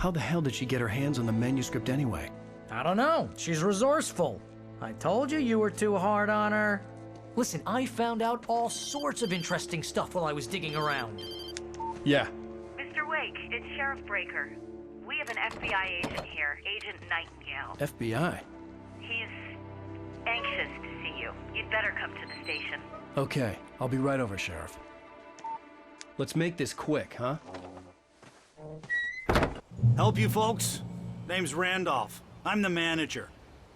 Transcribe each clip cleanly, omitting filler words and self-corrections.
How the hell did she get her hands on the manuscript anyway? I don't know. She's resourceful. I told you you were too hard on her. Listen, I found out all sorts of interesting stuff while I was digging around. Yeah. Mr. Wake, it's Sheriff Breaker. We have an FBI agent here, Agent Nightingale. FBI? He's anxious to see you. You'd better come to the station. Okay, I'll be right over, Sheriff. Let's make this quick, huh? Help you folks? Name's Randolph. I'm the manager.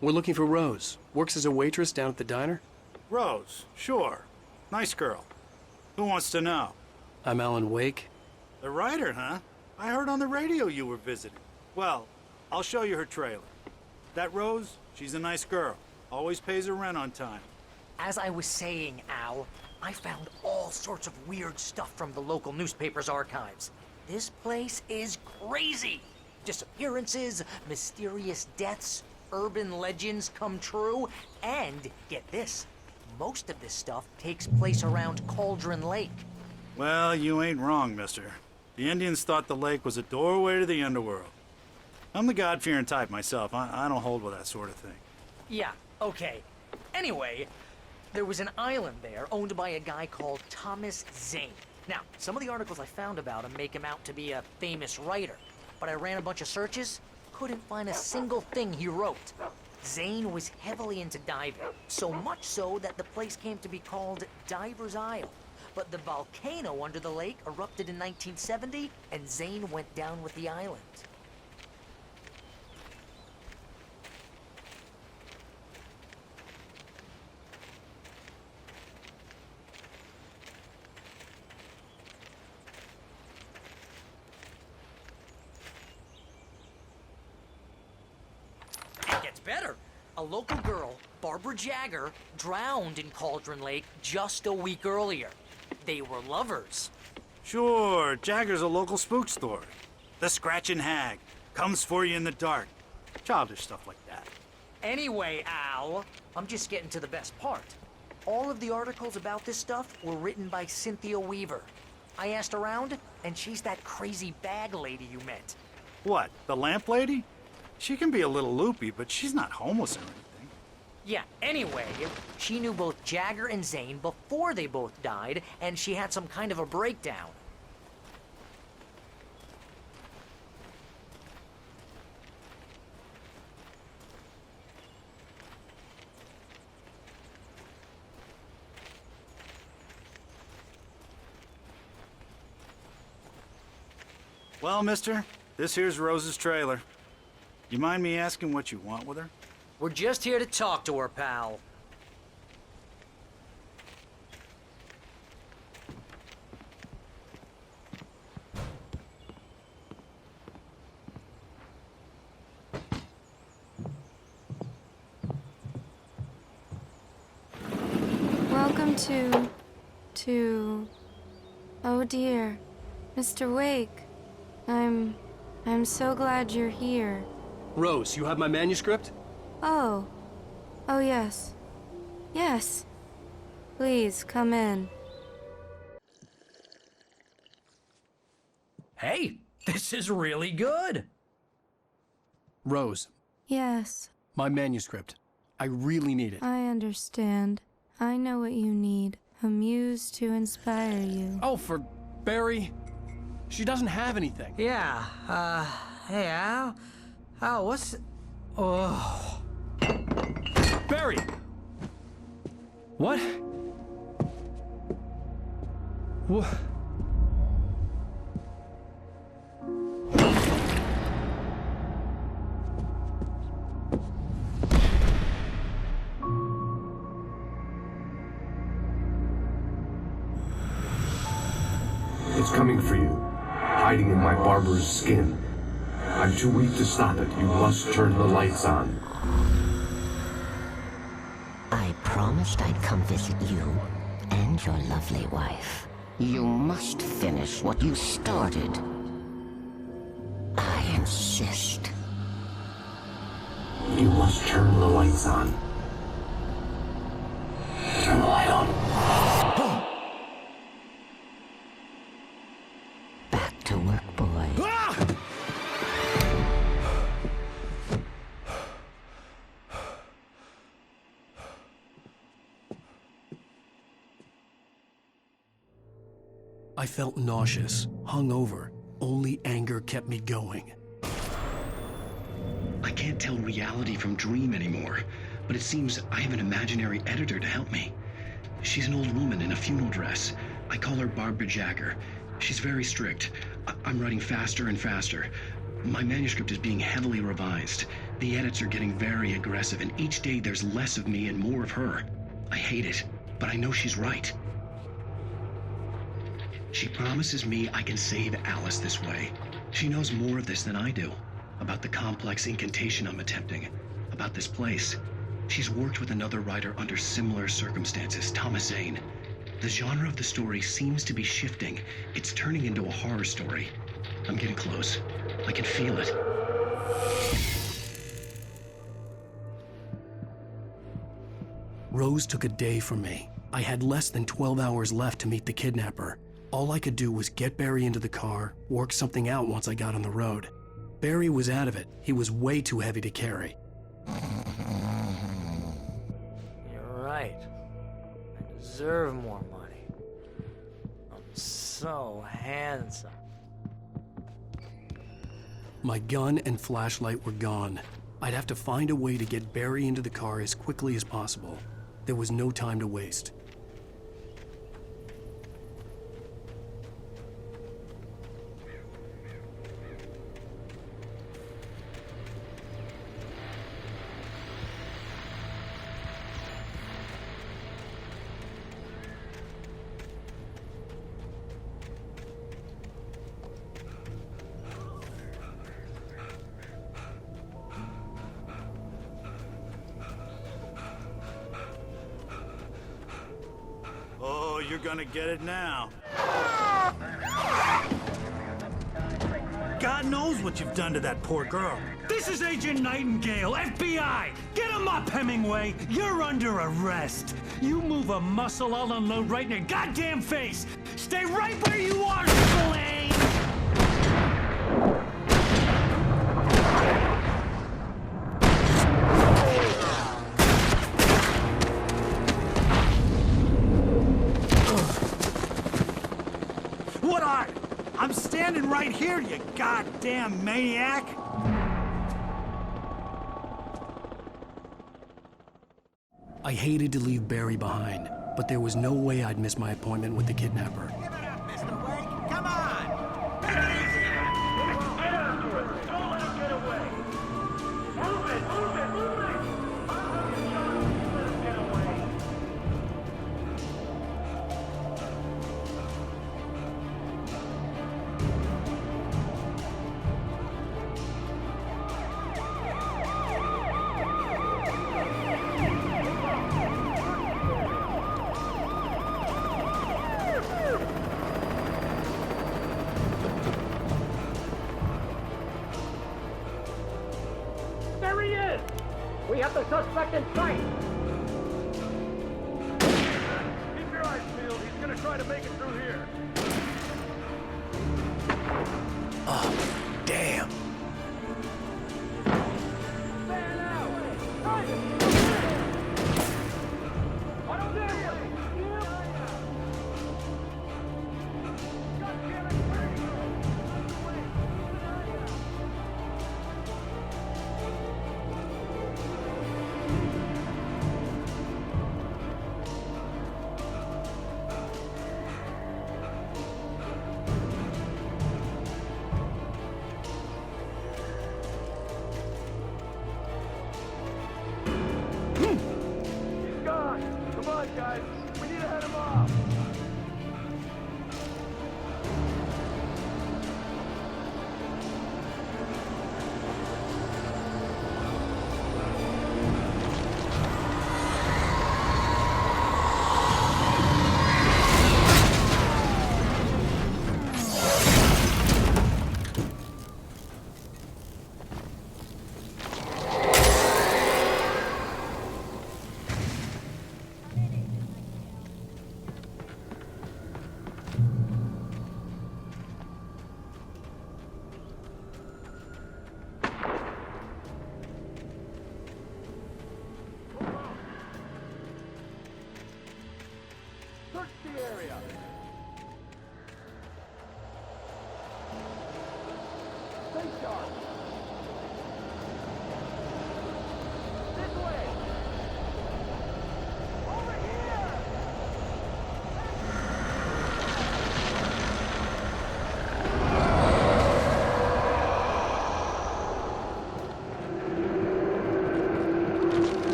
We're looking for Rose. Works as a waitress down at the diner. Rose, sure. Nice girl. Who wants to know? I'm Alan Wake. The writer, huh? I heard on the radio you were visiting. Well, I'll show you her trailer. That Rose, she's a nice girl. Always pays her rent on time. As I was saying, Al, I found all sorts of weird stuff from the local newspaper's archives. This place is crazy. Disappearances, mysterious deaths, urban legends come true, and get this, most of this stuff takes place around Cauldron Lake. Well, you ain't wrong, mister. The Indians thought the lake was a doorway to the underworld. I'm the God-fearing type myself. I don't hold with that sort of thing. Yeah, okay. Anyway, there was an island there owned by a guy called Thomas Zane. Now, some of the articles I found about him make him out to be a famous writer, but I ran a bunch of searches, couldn't find a single thing he wrote. Zane was heavily into diving, so much so that the place came to be called Diver's Isle. But the volcano under the lake erupted in 1970, and Zane went down with the island. It gets better. A local girl, Barbara Jagger, drowned in Cauldron Lake just a week earlier. They were lovers. Sure, Jagger's a local spook story. The Scratching Hag comes for you in the dark. Childish stuff like that. Anyway, Al, I'm just getting to the best part. All of the articles about this stuff were written by Cynthia Weaver. I asked around, and she's that crazy bag lady you met. What, the lamp lady? She can be a little loopy, but she's not homeless or anything. Yeah, anyway, she knew both Jagger and Zane before they both died, and she had some kind of a breakdown. Well, mister, this here's Rose's trailer. You mind me asking what you want with her? We're just here to talk to her, pal. Welcome to... Oh dear, Mr. Wake. I'm so glad you're here. Rose, you have my manuscript? Oh. Oh, yes. Yes. Please, come in. Hey, this is really good. Rose, Yes, my manuscript. I really need it. I understand. I know what you need. A muse to inspire you. Oh, for Barry? She doesn't have anything. Yeah, hey, Al? Al, what's... Oh... Barry! What? What? It's coming for you, hiding in my barber's skin. I'm too weak to stop it. You must turn the lights on. I promised I'd come visit you and your lovely wife. You must finish what you started. I insist. You must turn the lights on. Turn the light on. Back to work, boy. I felt nauseous, hungover. Only anger kept me going. I can't tell reality from dream anymore, but it seems I have an imaginary editor to help me. She's an old woman in a funeral dress. I call her Barbara Jagger. She's very strict. I'm writing faster and faster. My manuscript is being heavily revised. The edits are getting very aggressive, and each day there's less of me and more of her. I hate it, but I know she's right. She promises me I can save Alice this way. She knows more of this than I do. About the complex incantation I'm attempting. About this place. She's worked with another writer under similar circumstances, Thomas Zane. The genre of the story seems to be shifting. It's turning into a horror story. I'm getting close. I can feel it. Rose took a day from me. I had less than 12 hours left to meet the kidnapper. All I could do was get Barry into the car, work something out once I got on the road. Barry was out of it. He was way too heavy to carry. You're right. I deserve more money. I'm so handsome. My gun and flashlight were gone. I'd have to find a way to get Barry into the car as quickly as possible. There was no time to waste. Oh, you're gonna get it now. God knows what you've done to that poor girl. This is Agent Nightingale, FBI! Get him up, Hemingway! You're under arrest! You move a muscle, I'll unload right in your goddamn face! Stay right where you are, Spillane! What are? I'm standing right here, you goddamn maniac! I hated to leave Barry behind, but there was no way I'd miss my appointment with the kidnapper. Give it up, Mr. Wake! Come on! Take it easy! Get after it! Don't let him get away! Move it! Move it! Move it! Let him get away! There he is! We have the suspect in sight! Keep your eyes peeled. He's gonna try to make it through here. Oh, damn. Fan out! Right! I don't dare you! God damn it! He's gone. Come on, guys. We need to head him off. sharp. This way. Over here.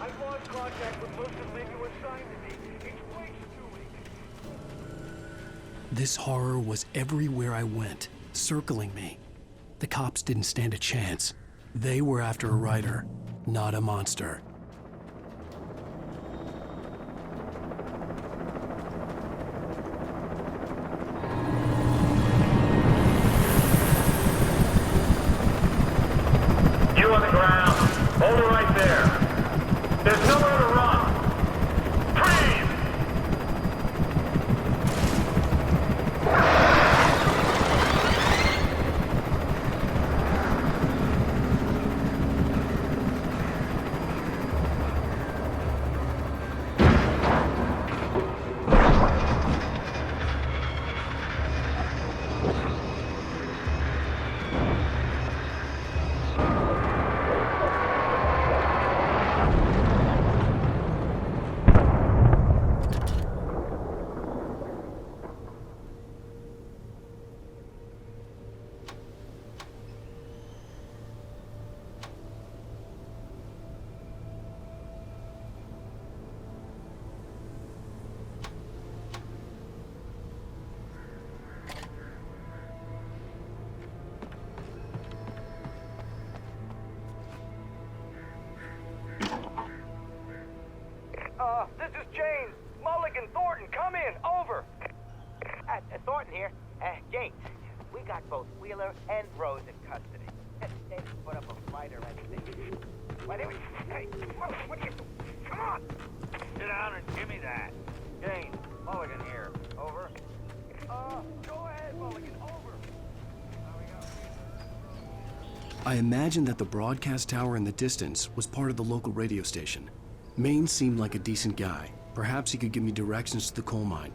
I've lost contact with most of the men you assigned to me. It's way too weak. This horror was everywhere I went, circling me. The cops didn't stand a chance. They were after a writer, not a monster. You on the ground. Hold it right there. There's nowhere to run. Freeze! This is James. Mulligan, Thornton, come in. Over. Thornton here. Gates, we got both Wheeler and Rose in custody. They didn't put up a fight or anything. Why didn't we... Hey, what are you... Come on! Sit down and give me that. James, Mulligan here. Over. Go ahead, Mulligan. Over. I imagined that the broadcast tower in the distance was part of the local radio station. Maine seemed like a decent guy. Perhaps he could give me directions to the coal mine.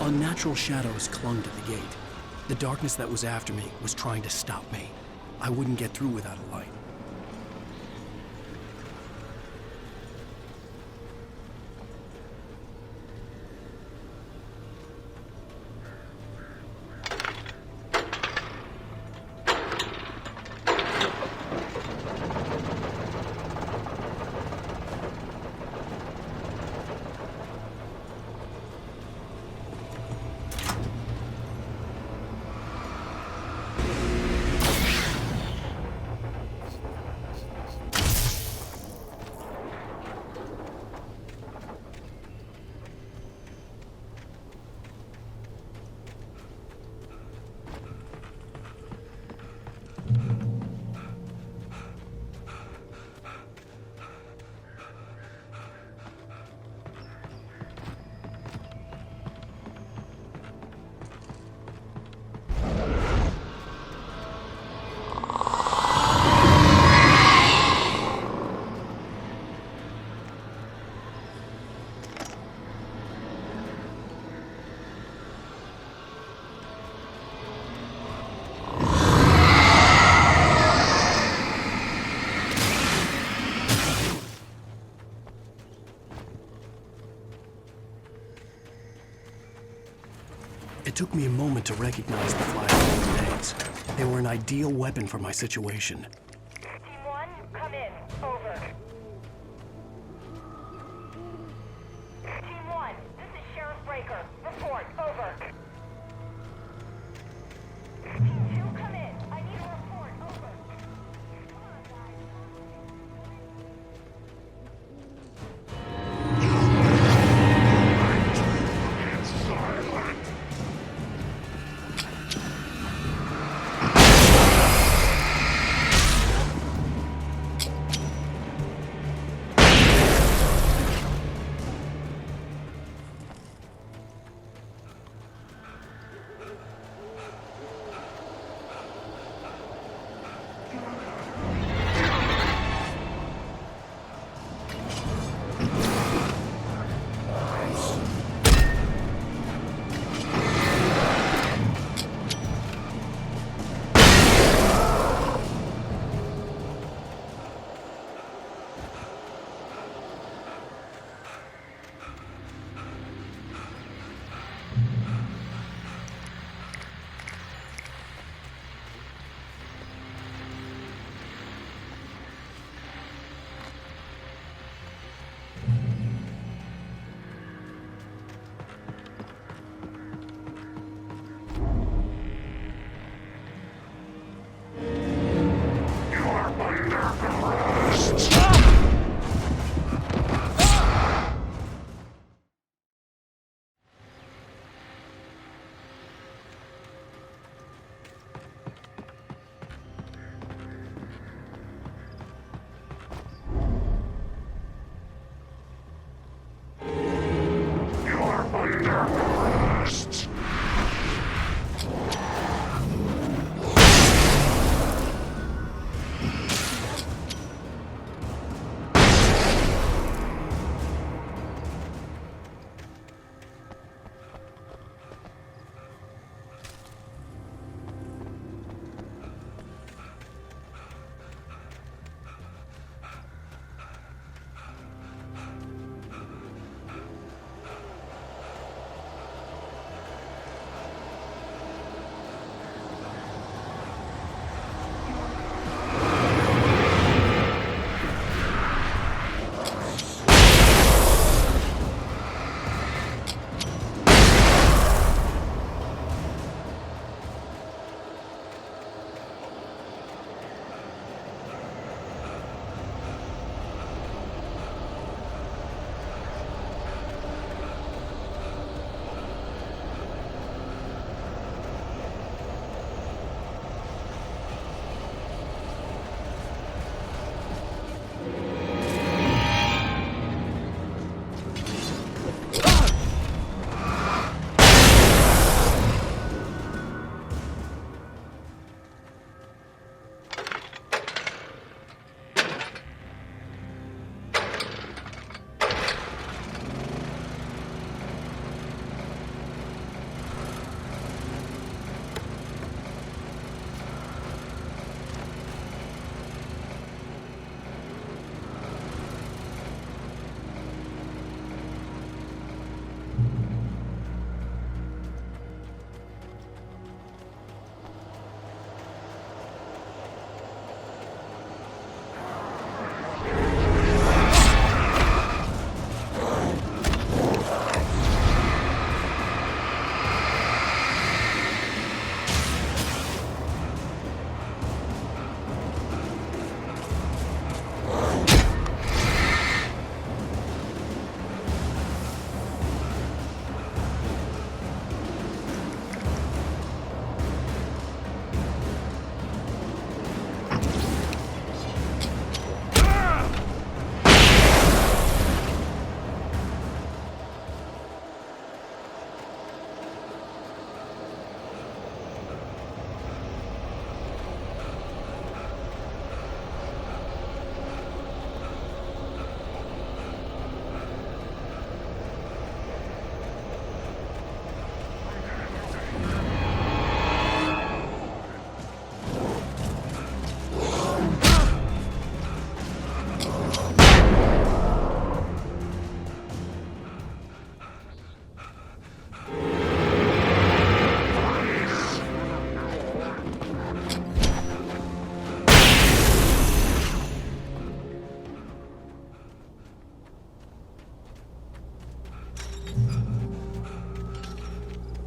Unnatural shadows clung to the gate. The darkness that was after me was trying to stop me. I wouldn't get through without a light. It took me a moment to recognize the flashing grenades. They were an ideal weapon for my situation. Team 1, come in. Over. Team 1, this is Sheriff Breaker. Report. Over. Team 2, come in. I need a report. Over. Come on, guys.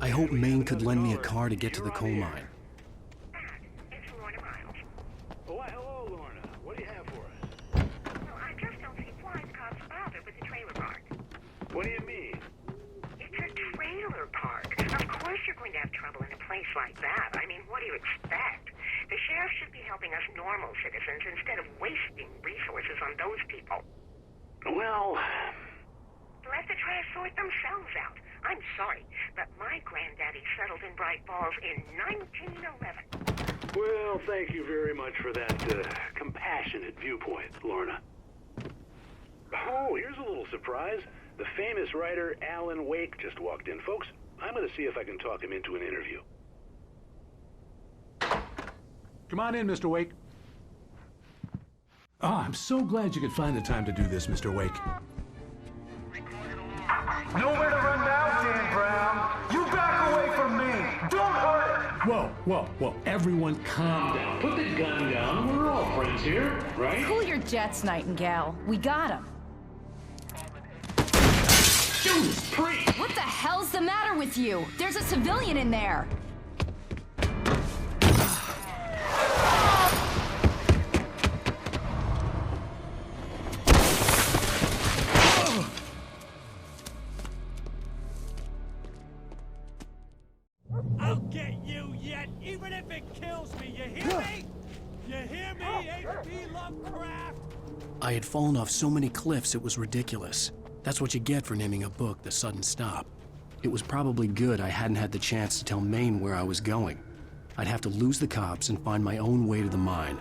I hope Maine could lend me a car to get to the coal mine. It's Lorna Miles. Oh, why, hello, Lorna. What do you have for us? Well, I just don't see why the cops bother with the trailer park. What do you mean? It's a trailer park. Of course you're going to have trouble in a place like that. I mean, what do you expect? The sheriff should be helping us normal citizens instead of wasting resources on those people. Well... Let the trash sort themselves out. I'm sorry, but my granddaddy settled in Bright Falls in 1911. Well, thank you very much for that compassionate viewpoint, Lorna. Oh, here's a little surprise. The famous writer Alan Wake just walked in. Folks, I'm going to see if I can talk him into an interview. Come on in, Mr. Wake. Oh, I'm so glad you could find the time to do this, Mr. Wake. Nowhere to run now, Dan Brown. You back away from me. Don't hurt it. Whoa. Everyone calm down. Put the gun down. We're all friends here, right? Cool your jets, Nightingale. We got him. Judas Priest! What the hell's the matter with you? There's a civilian in there. I'll get you yet, even if it kills me. You hear me? You hear me, H.P. Lovecraft? I had fallen off so many cliffs it was ridiculous. That's what you get for naming a book The Sudden Stop. It was probably good I hadn't had the chance to tell Maine where I was going. I'd have to lose the cops and find my own way to the mine.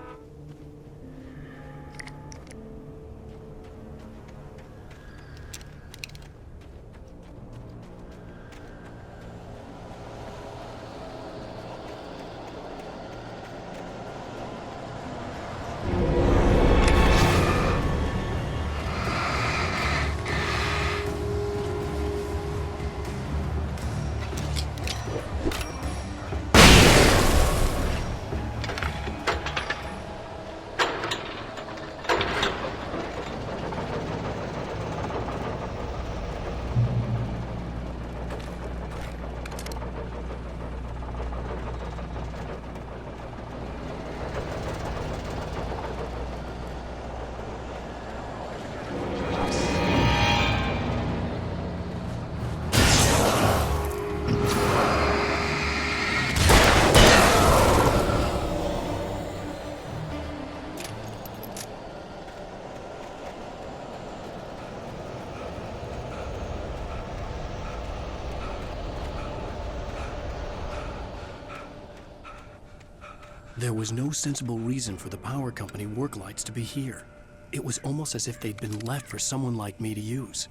There was no sensible reason for the power company work lights to be here. It was almost as if they'd been left for someone like me to use.